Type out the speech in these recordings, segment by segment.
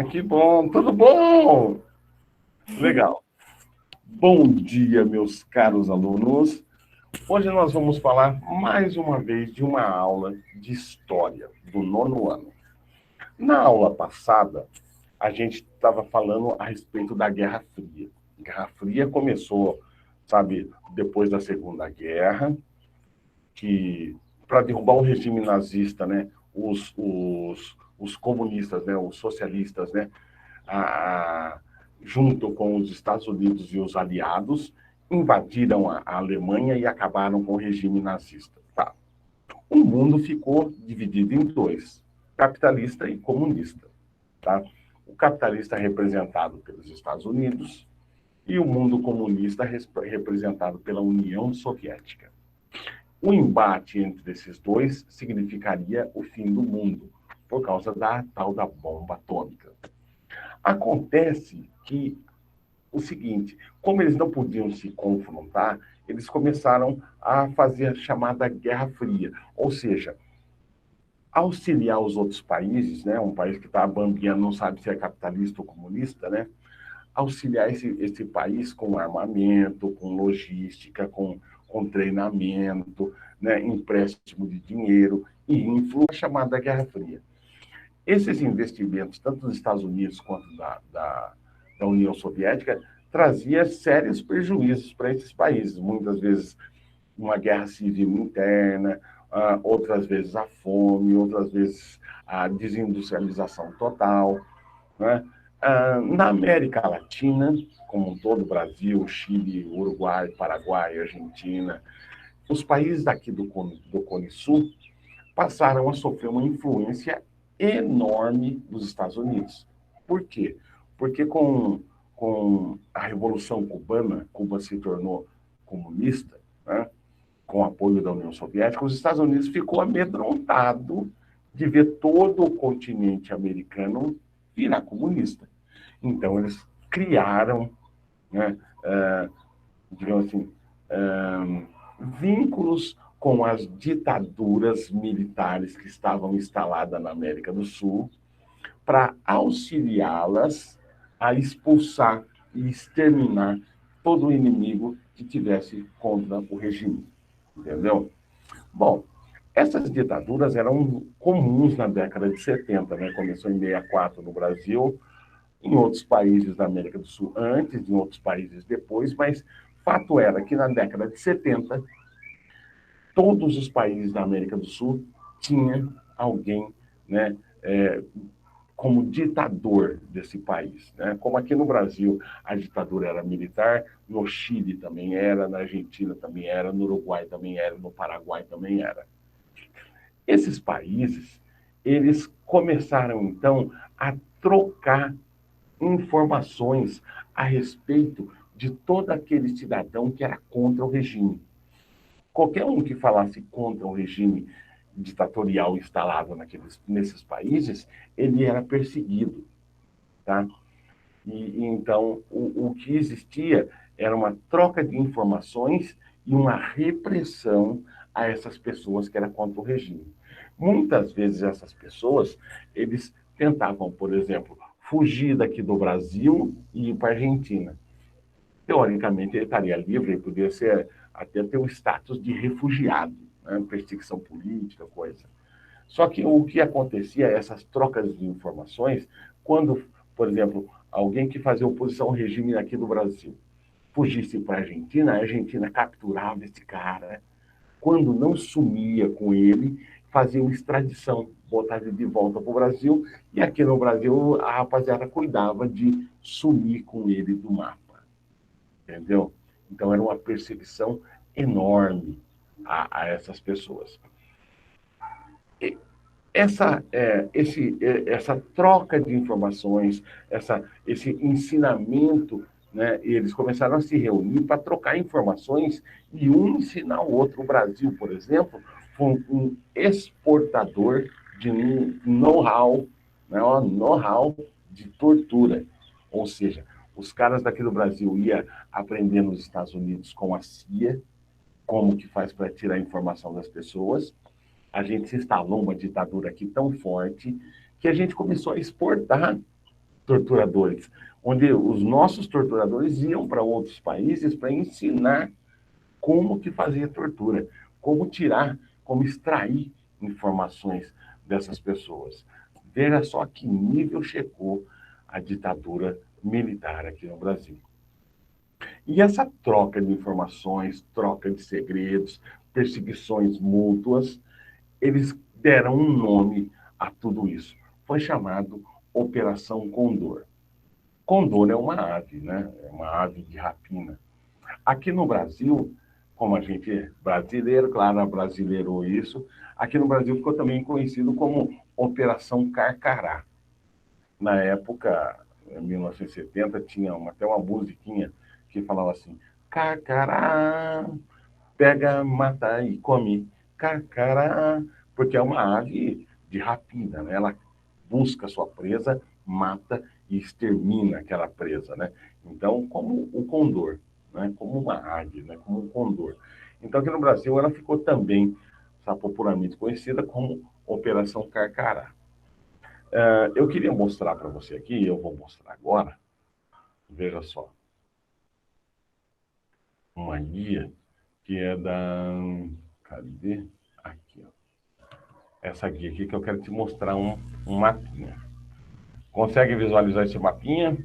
Que bom, tudo bom? Legal. Bom dia, meus caros alunos. Hoje nós vamos falar mais uma vez de uma aula de história do nono ano. Na aula passada, a gente estava falando a respeito da Guerra Fria. A Guerra Fria começou, sabe, depois da Segunda Guerra, que para derrubar o regime nazista, né, os comunistas, né, os socialistas, né, a, junto com os Estados Unidos e os aliados, invadiram a Alemanha e acabaram com o regime nazista. Tá. O mundo ficou dividido em dois, capitalista e comunista. Tá? O capitalista representado pelos Estados Unidos e o mundo comunista representado pela União Soviética. O embate entre esses dois significaria o fim do mundo, por causa da tal da bomba atômica. Acontece que o seguinte, como eles não podiam se confrontar, eles começaram a fazer a chamada Guerra Fria, ou seja, auxiliar os outros países, né, um país que está bambiando, não sabe se é capitalista ou comunista, né, auxiliar esse país com armamento, com logística, com treinamento, né, empréstimo de dinheiro e influência chamada Guerra Fria. Esses investimentos, tanto dos Estados Unidos quanto da União Soviética, trazia sérios prejuízos para esses países. Muitas vezes uma guerra civil interna, outras vezes a fome, outras vezes a desindustrialização total. Né? Na América Latina, como um todo, Brasil, Chile, Uruguai, Paraguai, Argentina, os países daqui do Cone Sul passaram a sofrer uma influência enorme dos Estados Unidos. Por quê? Porque com a Revolução Cubana, Cuba se tornou comunista, né? Com o apoio da União Soviética, os Estados Unidos ficou amedrontado de ver todo o continente americano virar comunista. Então, eles criaram, né, digamos assim, vínculos com as ditaduras militares que estavam instaladas na América do Sul, para auxiliá-las a expulsar e exterminar todo o inimigo que tivesse contra o regime. Entendeu? Bom, essas ditaduras eram comuns na década de 70, né? Começou em 64 no Brasil, em outros países da América do Sul antes, em outros países depois, mas fato era que na década de 70, todos os países da América do Sul tinham alguém, né, como ditador desse país. Né? Como aqui no Brasil a ditadura era militar, no Chile também era, na Argentina também era, no Uruguai também era, no Paraguai também era. Esses países, eles começaram, então, a trocar informações a respeito de todo aquele cidadão que era contra o regime. Qualquer um que falasse contra o regime ditatorial instalado nesses países, ele era perseguido. Tá? Então, o que existia era uma troca de informações e uma repressão a essas pessoas que eram contra o regime. Muitas vezes essas pessoas, eles tentavam, por exemplo, fugir daqui do Brasil e ir para a Argentina. Teoricamente, ele estaria livre, ele poderia ser, até ter o status de refugiado, né? Perseguição política, coisa. Só que o que acontecia, essas trocas de informações, quando, por exemplo, alguém que fazia oposição ao regime aqui do Brasil fugisse para a Argentina capturava esse cara. Quando não sumia com ele, fazia uma extradição, botar ele de volta para o Brasil, e aqui no Brasil a rapaziada cuidava de sumir com ele do mapa. Entendeu? Então era uma perseguição enorme a essas pessoas. Essa troca de informações, esse ensinamento, né, eles começaram a se reunir para trocar informações e um ensinar o outro. O Brasil, por exemplo, foi um exportador de know-how, né, know-how de tortura. Ou seja, os caras daqui do Brasil iam aprender nos Estados Unidos com a CIA, como que faz para tirar a informação das pessoas. A gente se instalou uma ditadura aqui tão forte que a gente começou a exportar torturadores, onde os nossos torturadores iam para outros países para ensinar como que fazia tortura, como tirar, como extrair informações dessas pessoas. Veja só que nível chegou a ditadura militar aqui no Brasil. E essa troca de informações, troca de segredos, perseguições mútuas, eles deram um nome a tudo isso. Foi chamado Operação Condor. Condor é uma ave, né? É uma ave de rapina. Aqui no Brasil, como a gente é brasileiro, claro, brasileirou isso, aqui no Brasil ficou também conhecido como Operação Carcará. Na época, em 1970, tinha até uma musiquinha que falava assim: Carcará, pega, mata e come. Carcará, porque é uma ave de rapina, né? Ela busca sua presa, mata e extermina aquela presa, né? Então, como o condor, né? Como uma águia, né? Como um condor. Então, aqui no Brasil, ela ficou também, sabe, popularmente conhecida como Operação Carcará. Eu queria mostrar para você aqui, eu vou mostrar agora, veja só, uma guia que é da... Cadê? Aqui, ó. Essa guia aqui que eu quero te mostrar um mapinha. Consegue visualizar esse mapinha?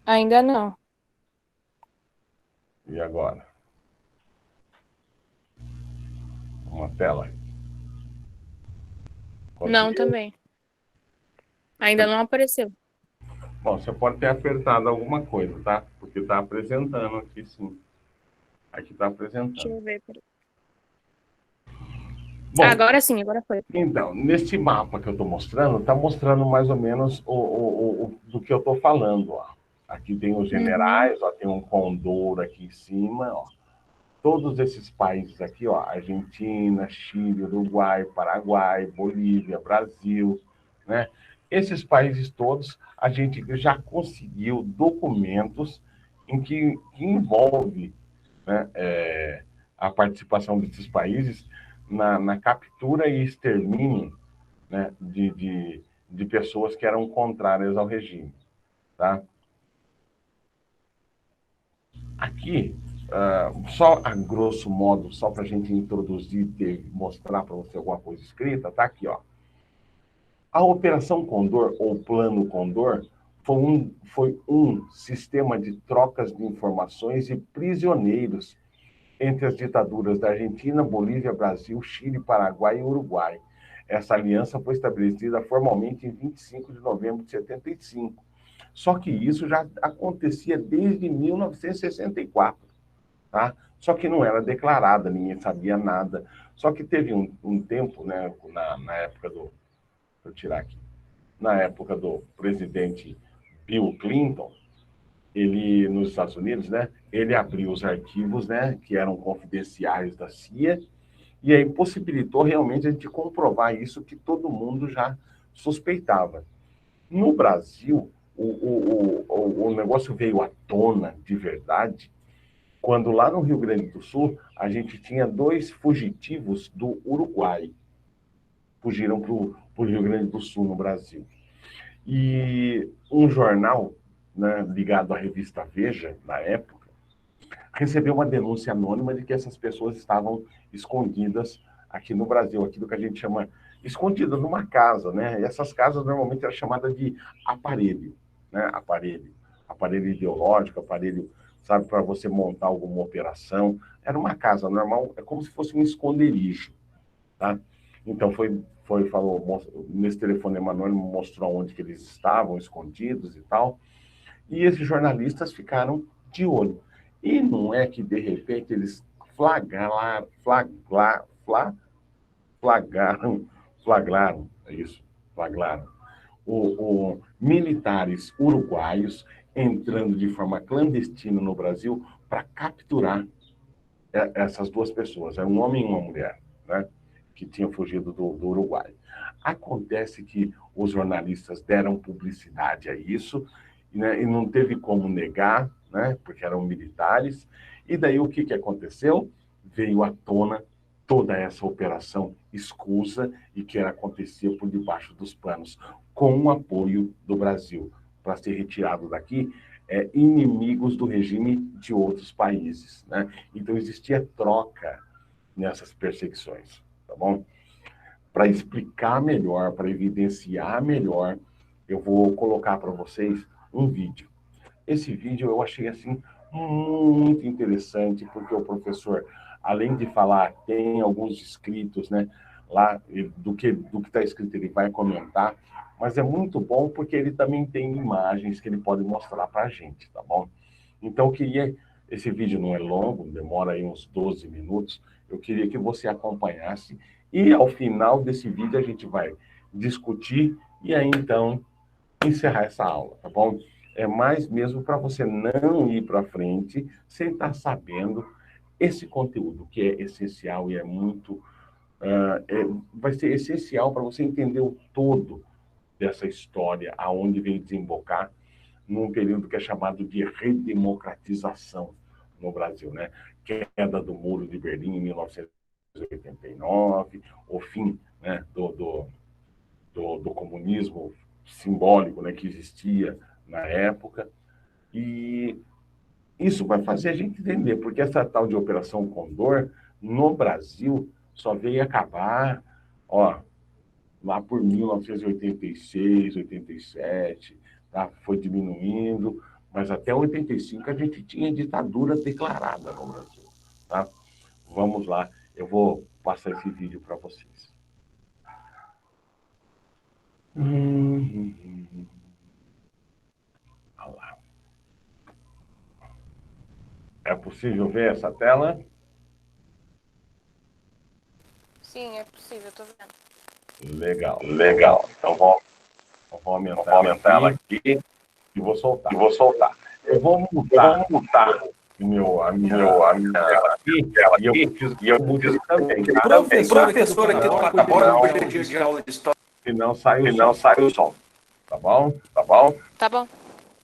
Ainda não. E agora? Uma tela. Não Conseguiu? também. Ainda não apareceu. Bom, você pode ter apertado alguma coisa, tá? Porque está apresentando aqui, sim. Aqui está Deixa apresentando. eu ver. Peraí. Bom, Agora sim, agora foi. então, neste mapa que eu estou mostrando, está mostrando mais ou menos do que eu estou falando. Ó. Aqui tem os Uhum. generais, ó, tem um condor aqui em cima. Ó. Todos esses países aqui, ó, Argentina, Chile, Uruguai, Paraguai, Bolívia, Brasil, né? Esses países todos, a gente já conseguiu documentos que envolve, né, a participação desses países na captura e extermínio, né, de pessoas que eram contrárias ao regime. Tá? Aqui, só a grosso modo, só para a gente introduzir e mostrar para você alguma coisa escrita, tá aqui, ó. A Operação Condor, ou Plano Condor, foi um sistema de trocas de informações e prisioneiros entre as ditaduras da Argentina, Bolívia, Brasil, Chile, Paraguai e Uruguai. Essa aliança foi estabelecida formalmente em 25 de novembro de 75. Só que isso já acontecia desde 1964, tá? Só que não era declarada, ninguém sabia nada. Só que teve um tempo, né, na época do... Deixa eu tirar aqui. Na época do presidente Bill Clinton, ele nos Estados Unidos, né? Ele abriu os arquivos, né? Que eram confidenciais da CIA e aí possibilitou realmente a gente comprovar isso que todo mundo já suspeitava. No Brasil, o negócio veio à tona de verdade quando lá no Rio Grande do Sul a gente tinha dois fugitivos do Uruguai, fugiram para o Rio Grande do Sul no Brasil. E um jornal, né, ligado à revista Veja, na época, recebeu uma denúncia anônima de que essas pessoas estavam escondidas aqui no Brasil, aquilo que a gente chama escondidas numa casa, né? E essas casas normalmente eram chamadas de aparelho, né? Aparelho ideológico, aparelho, sabe, para você montar alguma operação. Era uma casa normal, é como se fosse um esconderijo, tá? Então falou, nesse telefonema anônimo mostrou onde que eles estavam escondidos e tal. E esses jornalistas ficaram de olho. E não é que, de repente, eles flagraram, flagraram, é isso, flagraram, militares uruguaios entrando de forma clandestina no Brasil para capturar essas duas pessoas, é um homem e uma mulher, né, que tinham fugido do Uruguai. Acontece que os jornalistas deram publicidade a isso, né, e não teve como negar, né, porque eram militares, e daí o que aconteceu? Veio à tona toda essa operação escusa e que acontecia por debaixo dos panos, com o apoio do Brasil, para ser retirado daqui inimigos do regime de outros países, né? Então existia troca nessas perseguições, tá bom? Para explicar melhor, para evidenciar melhor, eu vou colocar para vocês um vídeo. Esse vídeo eu achei assim muito interessante, porque o professor, além de falar, tem alguns escritos, né, lá do que está escrito, ele vai comentar, mas é muito bom porque ele também tem imagens que ele pode mostrar para a gente, tá bom? Então eu queria, esse vídeo não é longo, demora aí uns 12 minutos, eu queria que você acompanhasse e ao final desse vídeo a gente vai discutir e aí então encerrar essa aula, tá bom? É mais mesmo para você não ir para frente sem estar sabendo esse conteúdo, que é essencial e é muito. Vai ser essencial para você entender o todo dessa história, aonde veio desembocar, num período que é chamado de redemocratização no Brasil, né? Queda do Muro de Berlim em 1989, o fim, né, do comunismo simbólico, né, que existia na época. E isso vai fazer a gente entender, porque essa tal de Operação Condor, no Brasil, só veio acabar, ó, lá por 1986, 87, tá? Foi diminuindo, mas até 85 a gente tinha ditadura declarada no Brasil, tá? Vamos lá, eu vou passar esse vídeo para vocês. Olha lá. É possível ver essa tela? Sim, é possível, tô vendo. Legal, legal. Então vou aumentar ela aqui e vou soltar. Eu vou mutar a minha tela aqui e eu preciso que eu mute também, tá? Professor aqui do Catapora, primeiro dia de aula de história. Senão sai o som. Tá bom? Tá bom.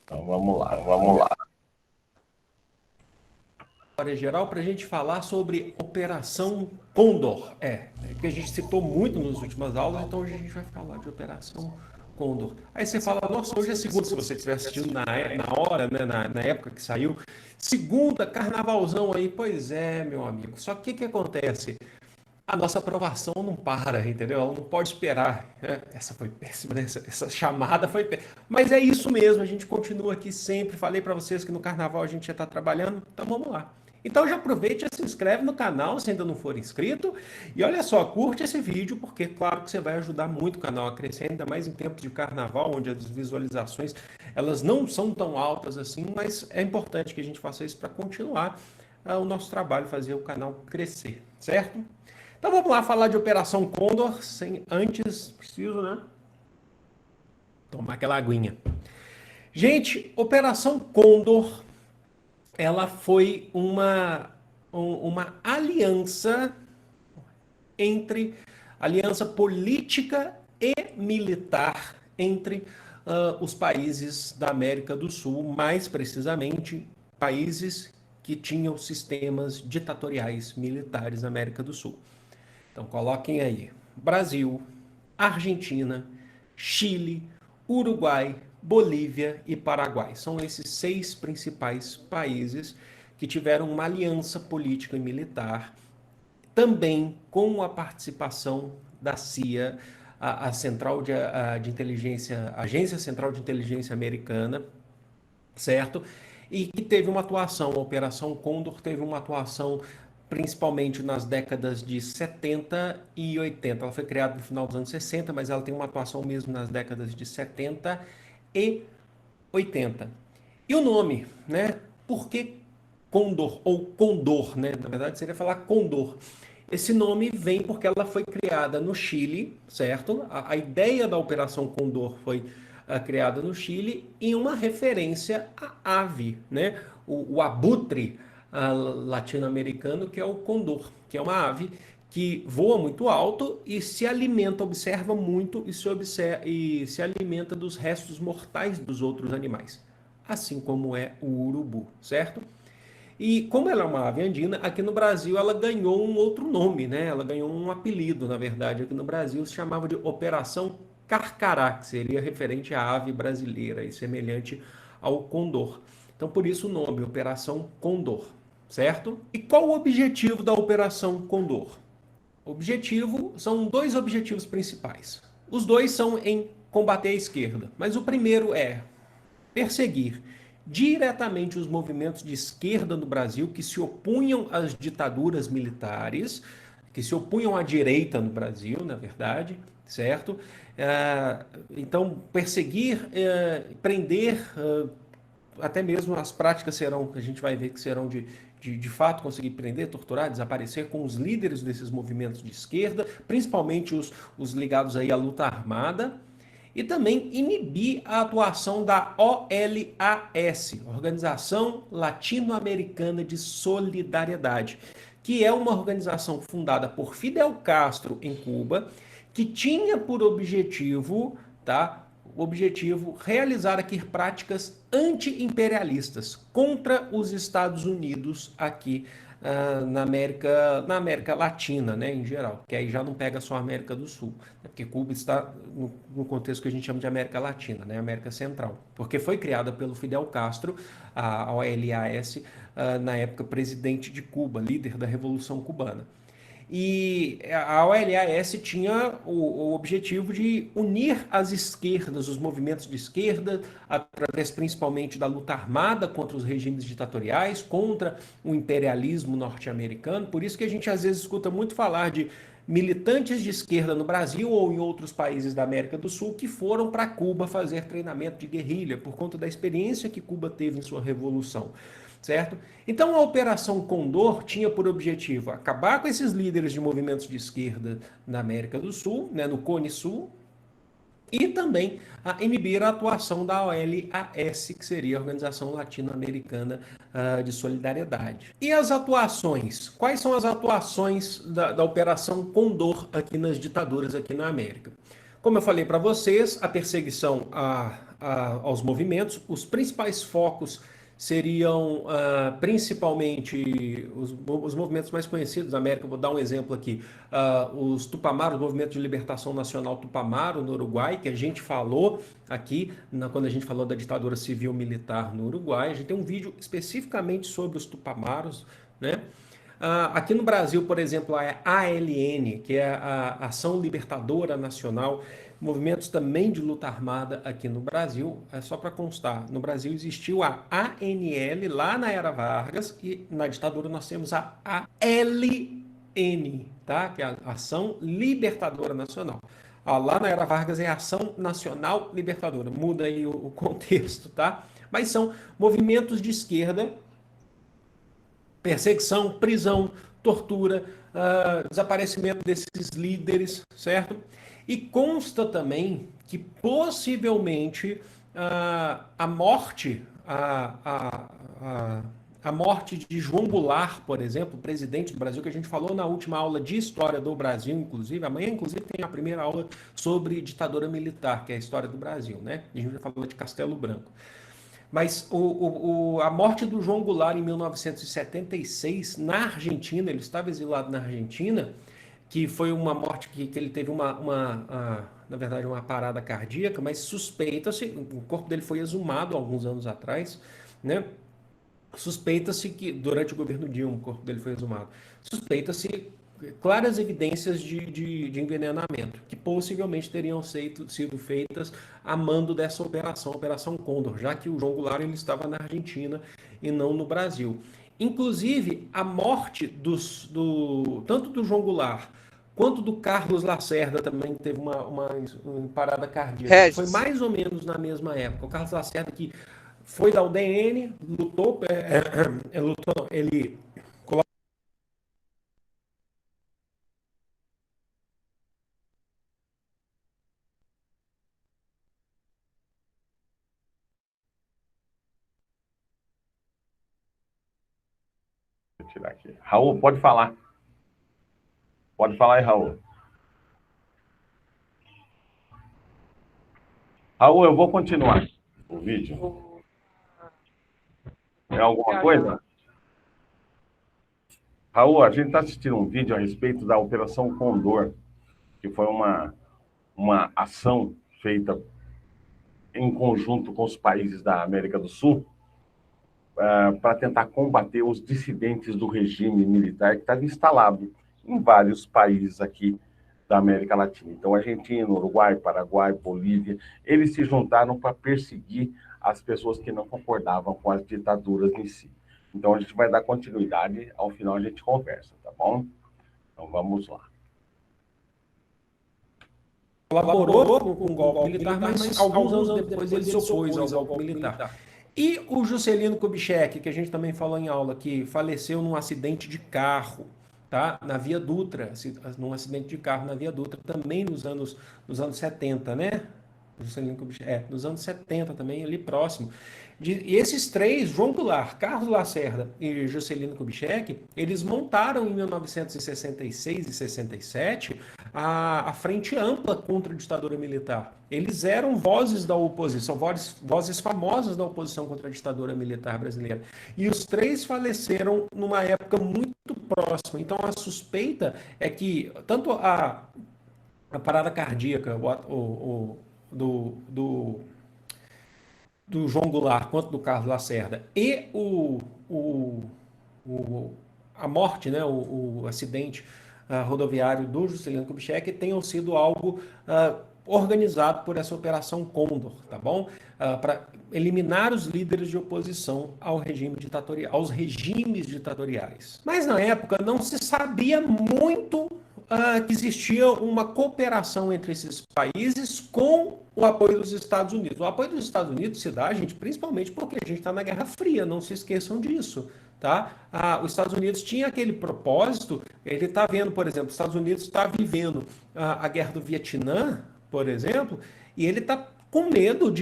Então vamos lá. História geral para a gente falar sobre Operação Condor. Que a gente citou muito nas últimas aulas, então hoje a gente vai falar de Operação Condor. Aí você fala, nossa, hoje é segunda, se você estiver assistindo na hora, né, na época que saiu. Segunda, carnavalzão aí. Pois é, meu amigo. Só que o que acontece? A nossa aprovação não para, entendeu? Ela não pode esperar. Essa foi péssima, né? Essa chamada foi péssima. Mas é isso mesmo, a gente continua aqui sempre. Falei para vocês que no carnaval a gente já está trabalhando, então vamos lá. Então já aproveite e se inscreve no canal se ainda não for inscrito. E olha só, curte esse vídeo, porque claro que você vai ajudar muito o canal a crescer, ainda mais em tempos de carnaval, onde as visualizações elas não são tão altas assim, mas é importante que a gente faça isso para continuar o nosso trabalho, fazer o canal crescer, certo? Então vamos lá falar de Operação Condor, sem antes, preciso, né? Tomar aquela aguinha. Gente, Operação Condor, ela foi uma aliança aliança política e militar entre os países da América do Sul, mais precisamente países que tinham sistemas ditatoriais militares na América do Sul. Então coloquem aí: Brasil, Argentina, Chile, Uruguai, Bolívia e Paraguai. São esses 6 principais países que tiveram uma aliança política e militar, também com a participação da CIA, a Central de Inteligência, a Agência Central de Inteligência Americana, certo? E que teve uma atuação, a Operação Condor teve uma atuação principalmente nas décadas de 70 e 80. Ela foi criada no final dos anos 60, mas ela tem uma atuação mesmo nas décadas de 70 e 80. E o nome, né? Por que Condor ou Condor, né? Na verdade seria falar Condor. Esse nome vem porque ela foi criada no Chile, certo? A ideia da Operação Condor foi criada no Chile em uma referência à ave, né? O abutre latino-americano, que é o condor, que é uma ave que voa muito alto e se alimenta, observa muito e se alimenta dos restos mortais dos outros animais, assim como é o urubu, certo? E como ela é uma ave andina, aqui no Brasil ela ganhou um outro nome, né? Ela ganhou um apelido, na verdade, aqui no Brasil se chamava de Operação Carcará, que seria referente à ave brasileira e semelhante ao condor. Então, por isso o nome, Operação Condor, certo? E qual o objetivo da Operação Condor? São dois objetivos principais. Os dois são em combater a esquerda, mas o primeiro é perseguir diretamente os movimentos de esquerda no Brasil que se opunham às ditaduras militares, que se opunham à direita no Brasil, na verdade, certo? Então, perseguir, prender, até mesmo as práticas serão, a gente vai ver que serão de fato conseguir prender, torturar, desaparecer com os líderes desses movimentos de esquerda, principalmente os ligados aí à luta armada, e também inibir a atuação da OLAS, Organização Latino-Americana de Solidariedade, que é uma organização fundada por Fidel Castro em Cuba, que tinha por objetivo, tá, o objetivo realizar aqui práticas anti-imperialistas contra os Estados Unidos aqui na América Latina, né, em geral, que aí já não pega só a América do Sul, né, porque Cuba está no contexto que a gente chama de América Latina, né, América Central, porque foi criada pelo Fidel Castro, a OLAS, na época presidente de Cuba, líder da Revolução Cubana. E a OLAS tinha o objetivo de unir as esquerdas, os movimentos de esquerda, através principalmente da luta armada contra os regimes ditatoriais, contra o imperialismo norte-americano. Por isso que a gente às vezes escuta muito falar de militantes de esquerda no Brasil ou em outros países da América do Sul que foram para Cuba fazer treinamento de guerrilha por conta da experiência que Cuba teve em sua revolução. Certo? Então a Operação Condor tinha por objetivo acabar com esses líderes de movimentos de esquerda na América do Sul, né, no Cone Sul, e também inibir a atuação da OLAS, que seria a Organização Latino-Americana de Solidariedade. E as atuações? Quais são as atuações da Operação Condor aqui nas ditaduras aqui na América? Como eu falei para vocês, a perseguição aos movimentos, os principais focos seriam principalmente os movimentos mais conhecidos da América. Vou dar um exemplo aqui. Os Tupamaros, o Movimento de Libertação Nacional Tupamaro, no Uruguai, que a gente falou aqui, quando a gente falou da ditadura civil-militar no Uruguai. A gente tem um vídeo especificamente sobre os Tupamaros, né? Aqui no Brasil, por exemplo, a ALN, que é a Ação Libertadora Nacional, movimentos também de luta armada aqui no Brasil. É só para constar, no Brasil existiu a ANL lá na era Vargas e na ditadura nós temos a ALN, tá? Que é a Ação Libertadora Nacional. Lá na era Vargas é a Ação Nacional Libertadora, muda aí o contexto, tá? Mas são movimentos de esquerda, perseguição, prisão, tortura, desaparecimento desses líderes, certo? E consta também que possivelmente a morte, a morte de João Goulart, por exemplo, presidente do Brasil, que a gente falou na última aula de História do Brasil, inclusive, amanhã, inclusive, tem a primeira aula sobre ditadura militar, que é a História do Brasil, né? A gente já falou de Castelo Branco. Mas a morte do João Goulart em 1976, na Argentina, ele estava exilado na Argentina, que foi uma morte que ele teve na verdade, uma parada cardíaca, mas suspeita-se, o corpo dele foi exumado alguns anos atrás, né? Suspeita-se que, durante o governo Dilma, o corpo dele foi exumado. Suspeita-se claras evidências de envenenamento, que possivelmente teriam sido feitas a mando dessa operação, Operação Condor, já que o João Goulart ele estava na Argentina e não no Brasil. Inclusive, a morte tanto do João Goulart quanto do Carlos Lacerda também teve uma parada cardíaca. Foi mais ou menos na mesma época. O Carlos Lacerda, que foi da UDN, lutou, ele Vou tirar aqui. Raul, pode falar. Pode falar aí, Raul. Raul, eu vou continuar o vídeo. É alguma coisa? Raul, a gente está assistindo um vídeo a respeito da Operação Condor, que foi uma ação feita em conjunto com os países da América do Sul, para tentar combater os dissidentes do regime militar que estava instalado em vários países aqui da América Latina. Então, Argentina, Uruguai, Paraguai, Bolívia, eles se juntaram para perseguir as pessoas que não concordavam com as ditaduras em si. Então, a gente vai dar continuidade, ao final a gente conversa, tá bom? Então, vamos lá. Colaborou com o golpe militar, mas alguns anos depois ele se opôs ao golpe militar. E o Juscelino Kubitschek, que a gente também falou em aula, que faleceu num acidente de carro, tá? Na Via Dutra, num acidente de carro na Via Dutra, também nos anos 70, né? Juscelino Kubitschek, nos anos 70 também, ali próximo. E esses três, João Goulart, Carlos Lacerda e Juscelino Kubitschek, eles montaram em 1966 e 67 a Frente Ampla contra a ditadura militar. Eles eram vozes da oposição, vozes famosas da oposição contra a ditadura militar brasileira. E os três faleceram numa época muito próxima. Então a suspeita é que tanto a parada cardíaca do João Goulart quanto do Carlos Lacerda e a morte, né, o acidente rodoviário do Juscelino Kubitschek tenham sido algo organizado por essa Operação Condor, tá bom? Para eliminar os líderes de oposição ao regime ditatorial, aos regimes ditatoriais. Mas na época não se sabia muito que existia uma cooperação entre esses países com o apoio dos Estados Unidos. O apoio dos Estados Unidos se dá, gente, principalmente porque a gente está na Guerra Fria, não se esqueçam disso. Tá? Os Estados Unidos tinha aquele propósito, ele está vendo, por exemplo, os Estados Unidos está vivendo a guerra do Vietnã, por exemplo, e ele está com medo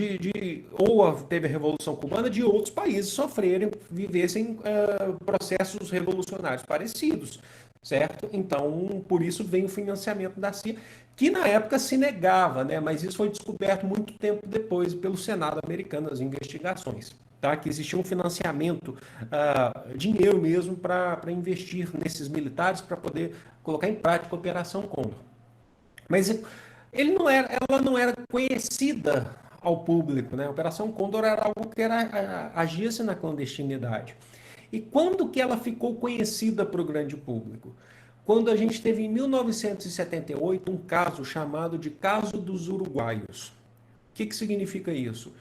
ou teve a Revolução Cubana, de outros países vivessem processos revolucionários parecidos, certo? Então, por isso vem o financiamento da CIA, que na época se negava, né? Mas isso foi descoberto muito tempo depois pelo Senado americano, as investigações. Tá? Que existia um financiamento, dinheiro mesmo, para investir nesses militares, para poder colocar em prática a Operação Condor. Mas ela não era conhecida ao público, né? A Operação Condor era algo que agia-se na clandestinidade. E quando que ela ficou conhecida para o grande público? Quando a gente teve, em 1978, um caso chamado de Caso dos Uruguaios. O que significa isso?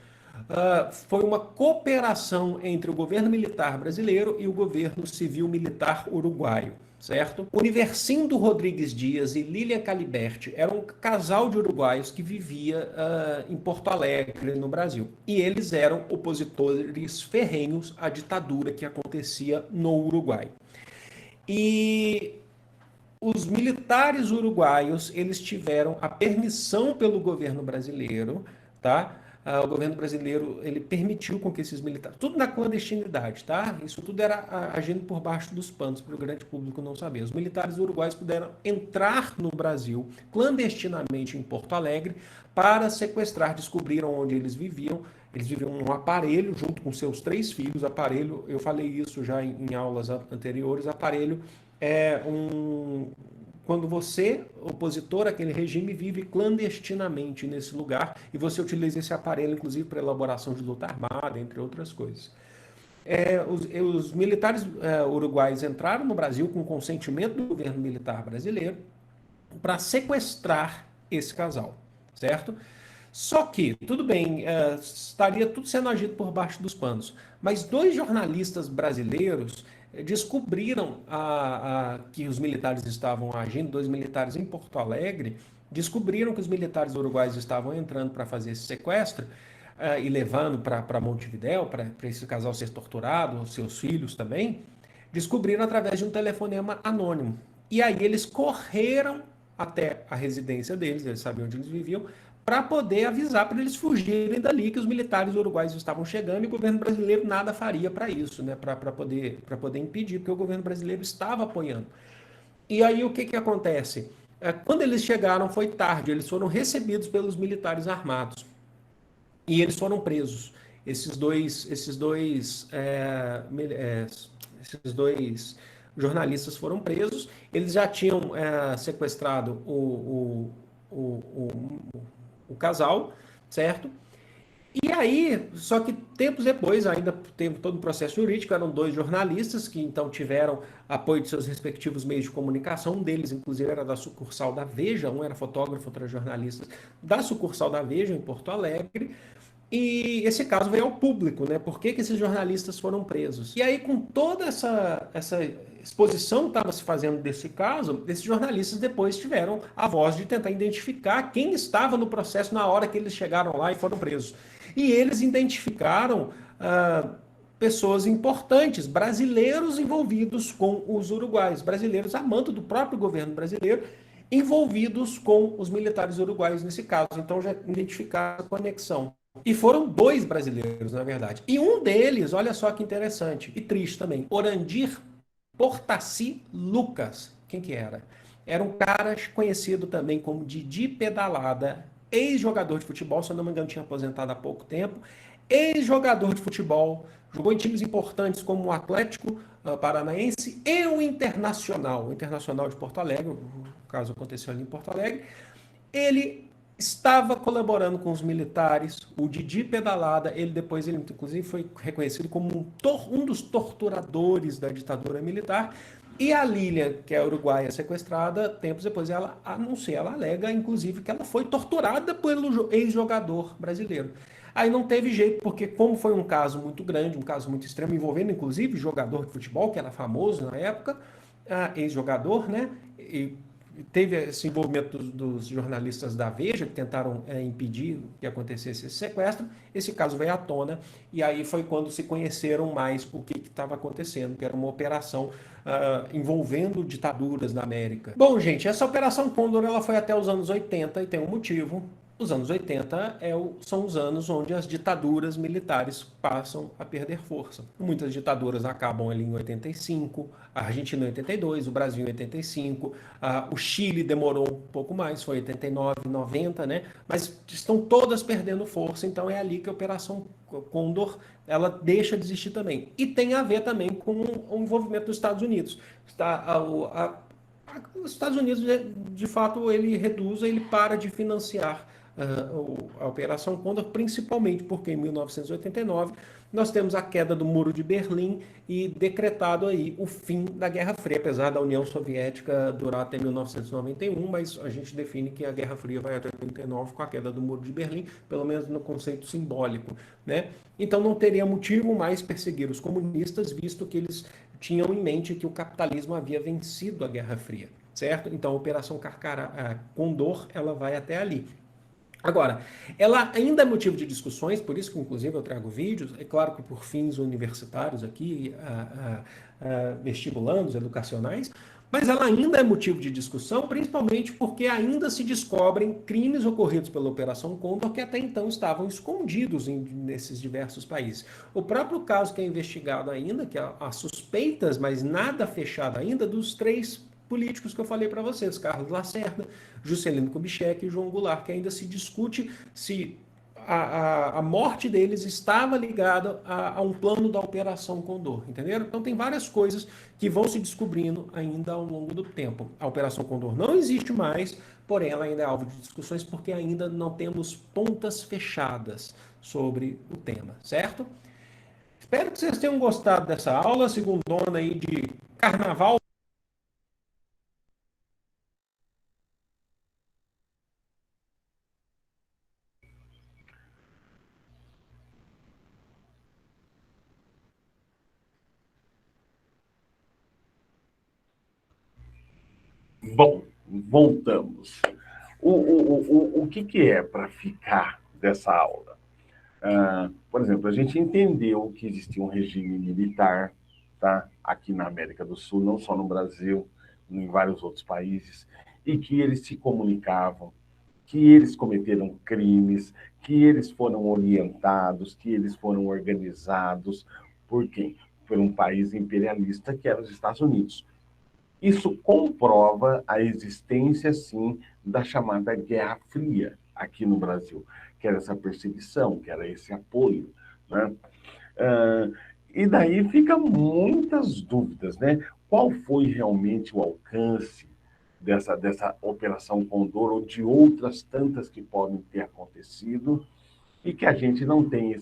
Foi uma cooperação entre o governo militar brasileiro e o governo civil militar uruguaio, certo? Universindo Rodrigues Dias e Lilian Caliberti eram um casal de uruguaios que vivia em Porto Alegre, no Brasil. E eles eram opositores ferrenhos à ditadura que acontecia no Uruguai. E os militares uruguaios, eles tiveram a permissão pelo governo brasileiro, tá? O governo brasileiro, ele permitiu com que esses militares, tudo na clandestinidade, tá? Isso tudo era agindo por baixo dos panos, para o grande público não saber. Os militares uruguaios puderam entrar no Brasil clandestinamente em Porto Alegre para sequestrar, descobriram onde eles viviam num aparelho junto com seus 3 filhos. Aparelho, eu falei isso já em aulas anteriores, aparelho é quando você, opositor àquele regime, vive clandestinamente nesse lugar e você utiliza esse aparelho, inclusive, para elaboração de luta armada, entre outras coisas. Os militares uruguaios entraram no Brasil com consentimento do governo militar brasileiro para sequestrar esse casal, certo? Só que, tudo bem, estaria tudo sendo agido por baixo dos panos, mas 2 jornalistas brasileiros descobriram que os militares estavam agindo, 2 militares em Porto Alegre, descobriram que os militares uruguaios estavam entrando para fazer esse sequestro e levando para Montevidéu, para esse casal ser torturado, seus filhos também, descobriram através de um telefonema anônimo. E aí eles correram até a residência deles, eles sabiam onde eles viviam, para poder avisar, para eles fugirem dali, que os militares uruguaios estavam chegando, e o governo brasileiro nada faria para isso, né? Para poder impedir, porque o governo brasileiro estava apoiando. E aí o que acontece? Quando eles chegaram foi tarde, eles foram recebidos pelos militares armados e eles foram presos. Esses dois jornalistas foram presos, eles já tinham sequestrado o casal, certo? E aí, só que tempos depois, ainda teve todo um processo jurídico, eram dois jornalistas que então tiveram apoio de seus respectivos meios de comunicação, um deles, inclusive, era da sucursal da Veja, um era fotógrafo, outro era jornalista da sucursal da Veja, em Porto Alegre, e esse caso veio ao público, né? Por que que esses jornalistas foram presos? E aí, com toda essa exposição que estava se fazendo desse caso, esses jornalistas depois tiveram a voz de tentar identificar quem estava no processo na hora que eles chegaram lá e foram presos. E eles identificaram pessoas importantes, brasileiros envolvidos com os uruguaios, brasileiros a mando do próprio governo brasileiro, envolvidos com os militares uruguaios nesse caso. Então já identificaram a conexão. E foram dois brasileiros, na verdade. E um deles, olha só que interessante, e triste também, Orandir Portaci Lucas. Quem que era? Era um cara conhecido também como Didi Pedalada, ex-jogador de futebol, se eu não me engano tinha aposentado há pouco tempo, ex-jogador de futebol, jogou em times importantes como o Atlético Paranaense e o Internacional de Porto Alegre, o caso aconteceu ali em Porto Alegre. Ele estava colaborando com os militares, o Didi Pedalada, ele inclusive foi reconhecido como um dos torturadores da ditadura militar, e a Lilian, que é a uruguaia sequestrada, tempos depois ela anuncia, ela alega, inclusive, que ela foi torturada pelo ex-jogador brasileiro. Aí não teve jeito, porque como foi um caso muito grande, um caso muito extremo, envolvendo inclusive jogador de futebol, que era famoso na época, ex-jogador, né? E teve esse envolvimento dos jornalistas da Veja, que tentaram impedir que acontecesse esse sequestro. Esse caso veio à tona, e aí foi quando se conheceram mais o que estava acontecendo, que era uma operação envolvendo ditaduras da América. Bom, gente, essa Operação Condor ela foi até os anos 80 e tem um motivo. Os anos 80 são os anos onde as ditaduras militares passam a perder força. Muitas ditaduras acabam ali em 85, a Argentina em 82, o Brasil em 85, o Chile demorou um pouco mais, foi 89, 90, né? Mas estão todas perdendo força, então é ali que a Operação Condor ela deixa de existir também. E tem a ver também com o envolvimento dos Estados Unidos. Os Estados Unidos, de fato, ele para de financiar a Operação Condor, principalmente porque em 1989 nós temos a queda do Muro de Berlim e decretado aí o fim da Guerra Fria, apesar da União Soviética durar até 1991, mas a gente define que a Guerra Fria vai até 89 com a queda do Muro de Berlim, pelo menos no conceito simbólico, né? Então não teria motivo mais perseguir os comunistas, visto que eles tinham em mente que o capitalismo havia vencido a Guerra Fria, certo? Então a Operação Condor ela vai até ali. Agora, ela ainda é motivo de discussões, por isso que inclusive eu trago vídeos, é claro que por fins universitários aqui, vestibulandos, educacionais, mas ela ainda é motivo de discussão, principalmente porque ainda se descobrem crimes ocorridos pela Operação Condor que até então estavam escondidos nesses diversos países. O próprio caso que é investigado ainda, que há suspeitas, mas nada fechado ainda, dos três políticos que eu falei para vocês, Carlos Lacerda, Juscelino Kubitschek e João Goulart, que ainda se discute se a morte deles estava ligada a um plano da Operação Condor, entenderam? Então tem várias coisas que vão se descobrindo ainda ao longo do tempo. A Operação Condor não existe mais, porém ela ainda é alvo de discussões porque ainda não temos pontas fechadas sobre o tema, certo? Espero que vocês tenham gostado dessa aula, segundona aí de carnaval. Bom, voltamos. O que é para ficar dessa aula? Por exemplo, a gente entendeu que existia um regime militar, tá? Aqui na América do Sul, não só no Brasil, em vários outros países, e que eles se comunicavam, que eles cometeram crimes, que eles foram orientados, que eles foram organizados por quem? Por um país imperialista que era os Estados Unidos. Isso comprova a existência, sim, da chamada Guerra Fria aqui no Brasil, que era essa perseguição, que era esse apoio, né? E daí fica muitas dúvidas, né? Qual foi realmente o alcance dessa Operação Condor ou de outras tantas que podem ter acontecido e que a gente não tem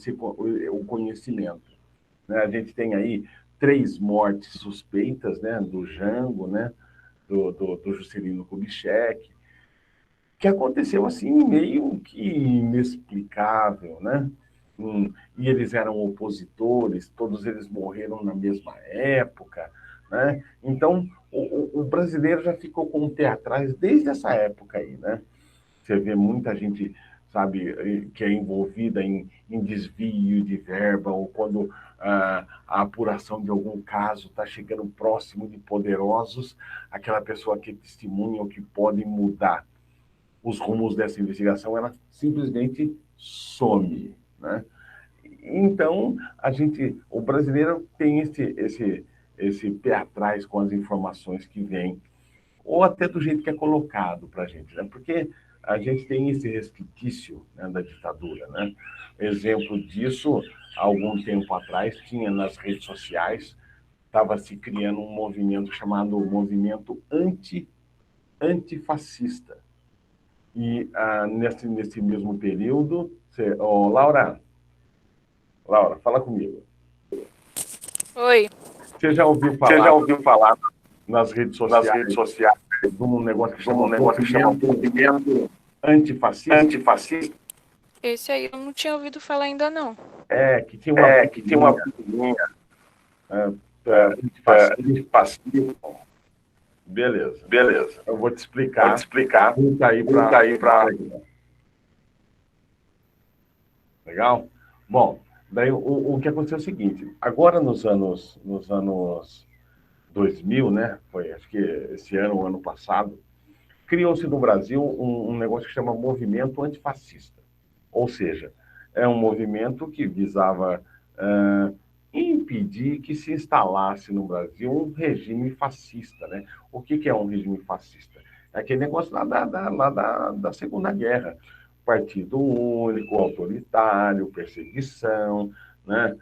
o conhecimento, né? A gente tem aí 3 mortes suspeitas, né? Do Jango, né? Do Juscelino Kubitschek, que aconteceu assim meio que inexplicável, né? E eles eram opositores, todos eles morreram na mesma época, né? Então, o brasileiro já ficou com o pé atrás desde essa época aí, né? Você vê muita gente, sabe, que é envolvida em desvio de verba, ou quando a apuração de algum caso está chegando próximo de poderosos, aquela pessoa que testemunha ou que pode mudar os rumos dessa investigação, ela simplesmente some, né? Então, o brasileiro tem esse pé atrás com as informações que vêm, ou até do jeito que é colocado para a gente, né? Porque a gente tem esse resquício, né, da ditadura, né? Exemplo disso, há algum tempo atrás, tinha nas redes sociais, estava se criando um movimento chamado Movimento Antifascista. E nesse mesmo período, Laura, fala comigo. Oi. Você já ouviu falar nas redes sociais de um negócio que chama movimento antifascista? Esse aí eu não tinha ouvido falar ainda não. Que tinha uma pequenininha antifascista. Beleza. Eu vou te explicar. Junta aí para. Legal? Bom, daí o que aconteceu é o seguinte: agora nos anos 2000, né? Foi acho que esse ano, o ano passado, criou-se no Brasil um negócio que chama Movimento Antifascista. Ou seja, é um movimento que visava impedir que se instalasse no Brasil um regime fascista, né? O que é um regime fascista? É aquele negócio lá da Segunda Guerra. Partido único, autoritário, perseguição, né?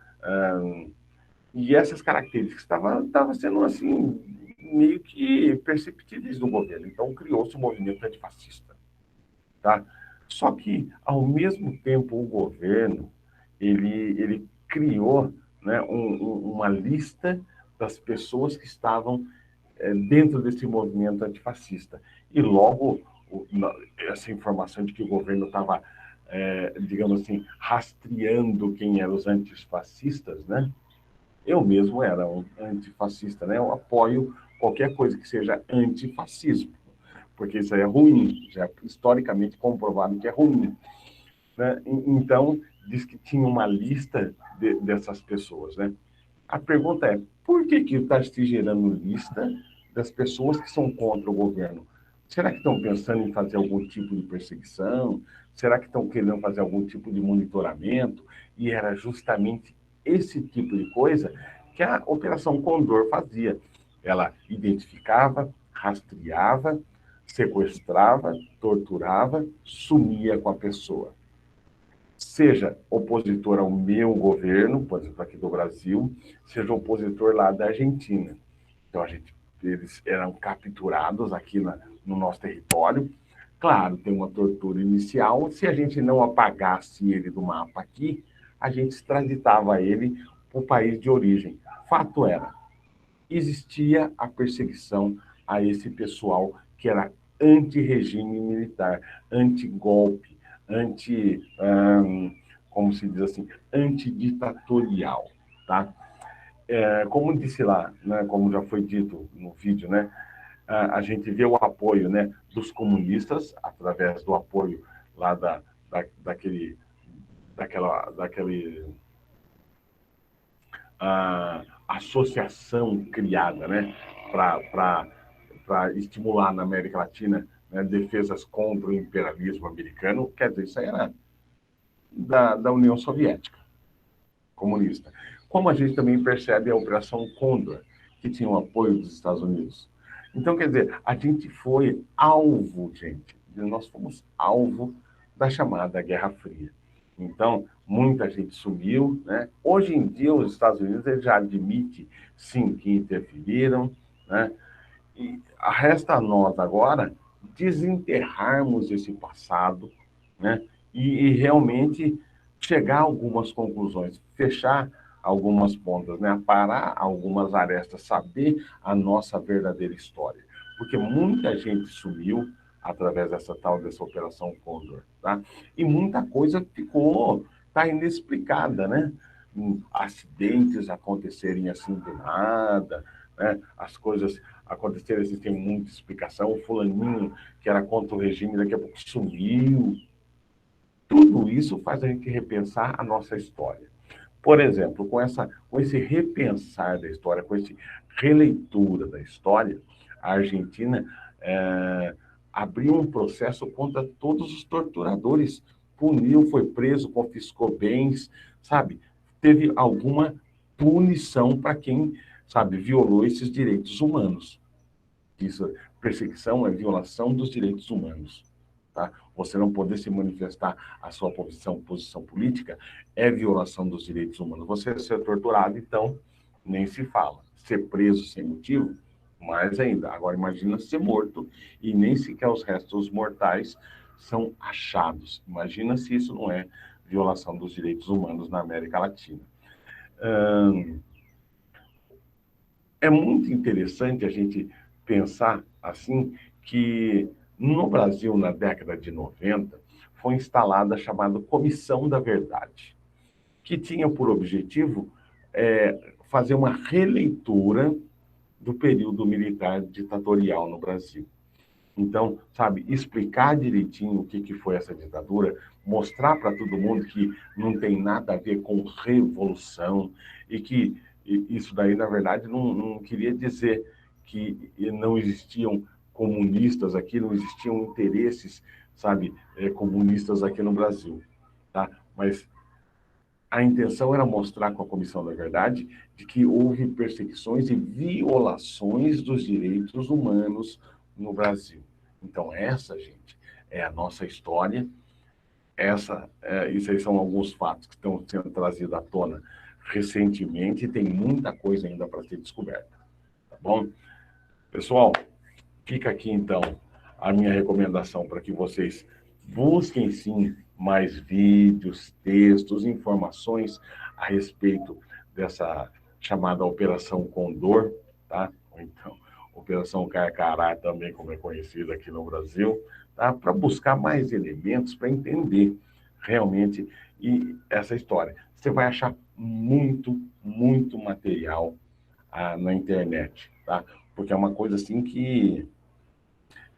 E essas características estavam sendo assim meio que perceptíveis do governo. Então criou-se o movimento antifascista, tá? Só que ao mesmo tempo o governo ele criou, né, uma lista das pessoas que estavam dentro desse movimento antifascista. E logo essa informação de que o governo estava, digamos assim, rastreando quem eram os antifascistas, né? Eu mesmo era um antifascista, né? Eu apoio qualquer coisa que seja antifascismo, porque isso aí é ruim, já é historicamente comprovado que é ruim, né? Então, diz que tinha uma lista dessas pessoas, né? A pergunta é, por que está se gerando lista das pessoas que são contra o governo? Será que estão pensando em fazer algum tipo de perseguição? Será que estão querendo fazer algum tipo de monitoramento? E era justamente esse tipo de coisa que a Operação Condor fazia. Ela identificava, rastreava, sequestrava, torturava, sumia com a pessoa. Seja opositor ao meu governo, por exemplo, aqui do Brasil, seja opositor lá da Argentina. Então, eles eram capturados aqui no nosso território. Claro, tem uma tortura inicial. Se a gente não apagasse ele do mapa aqui, a gente extraditava ele para o país de origem. Fato era, existia a perseguição a esse pessoal que era anti-regime militar, anti-golpe, como se diz assim, antiditatorial, tá? Como disse lá, né, como já foi dito no vídeo, né, a gente vê o apoio, né, dos comunistas através do apoio lá daquele associação criada, né, para estimular na América Latina, né, defesas contra o imperialismo americano. Quer dizer, isso aí era da União Soviética comunista. Como a gente também percebe a Operação Condor, que tinha o apoio dos Estados Unidos. Então, quer dizer, a gente foi alvo, gente, nós fomos alvo da chamada Guerra Fria. Então, muita gente sumiu, né? Hoje em dia, os Estados Unidos ele já admite, sim, que interferiram, né? E resta a nós agora desenterrarmos esse passado, né? E realmente chegar a algumas conclusões, fechar algumas pontas, né? Parar algumas arestas, saber a nossa verdadeira história. Porque muita gente sumiu através dessa Operação Condor, tá? E muita coisa tá inexplicada, né? Acidentes acontecerem assim do nada, né? As coisas acontecerem assim sem muita explicação. O fulaninho que era contra o regime daqui a pouco sumiu. Tudo isso faz a gente repensar a nossa história. Por exemplo, com esse repensar da história, com esse releitura da história, a Argentina abriu um processo contra todos os torturadores, puniu, foi preso, confiscou bens, sabe? Teve alguma punição para quem, sabe, violou esses direitos humanos. Isso, perseguição é violação dos direitos humanos. Tá? Você não poder se manifestar a sua posição política é violação dos direitos humanos. Você ser torturado, então, nem se fala. Ser preso sem motivo, mais ainda. Agora, imagina ser morto e nem sequer os restos mortais são achados. Imagina se isso não é violação dos direitos humanos na América Latina. É muito interessante a gente pensar assim que no Brasil, na década de 90, foi instalada a chamada Comissão da Verdade, que tinha por objetivo fazer uma releitura do período militar ditatorial no Brasil. Então, sabe, explicar direitinho o que foi essa ditadura, mostrar para todo mundo que não tem nada a ver com revolução e que isso daí, na verdade, não queria dizer que não existiam comunistas aqui, não existiam interesses, sabe, comunistas aqui no Brasil, tá? Mas a intenção era mostrar com a Comissão da Verdade de que houve perseguições e violações dos direitos humanos no Brasil. Então, essa, gente, é a nossa história. Isso aí são alguns fatos que estão sendo trazidos à tona recentemente e tem muita coisa ainda para ser descoberta. Tá bom? Pessoal, fica aqui, então, a minha recomendação para que vocês busquem, sim, mais vídeos, textos, informações a respeito dessa chamada Operação Condor, tá? Ou então, Operação Carcará, também como é conhecida aqui no Brasil, tá? Para buscar mais elementos para entender realmente essa história. Você vai achar muito, muito material na internet, tá? Porque é uma coisa assim que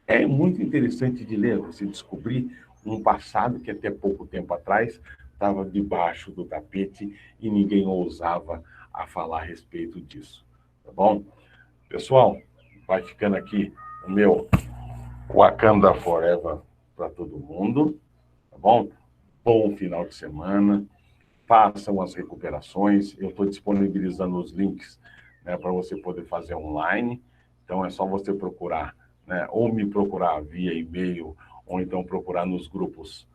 é muito interessante de ler, você descobrir um passado que até pouco tempo atrás estava debaixo do tapete e ninguém ousava a falar a respeito disso, tá bom? Pessoal, vai ficando aqui o meu Wakanda Forever para todo mundo, tá bom? Bom final de semana, façam as recuperações, eu estou disponibilizando os links, né, para você poder fazer online, então é só você procurar, né, ou me procurar via e-mail, ou então procurar nos grupos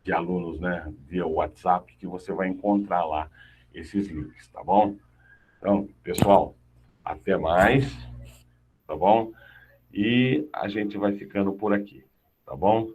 de alunos, né, via WhatsApp, que você vai encontrar lá esses links, tá bom? Então, pessoal, até mais, tá bom? E a gente vai ficando por aqui, tá bom?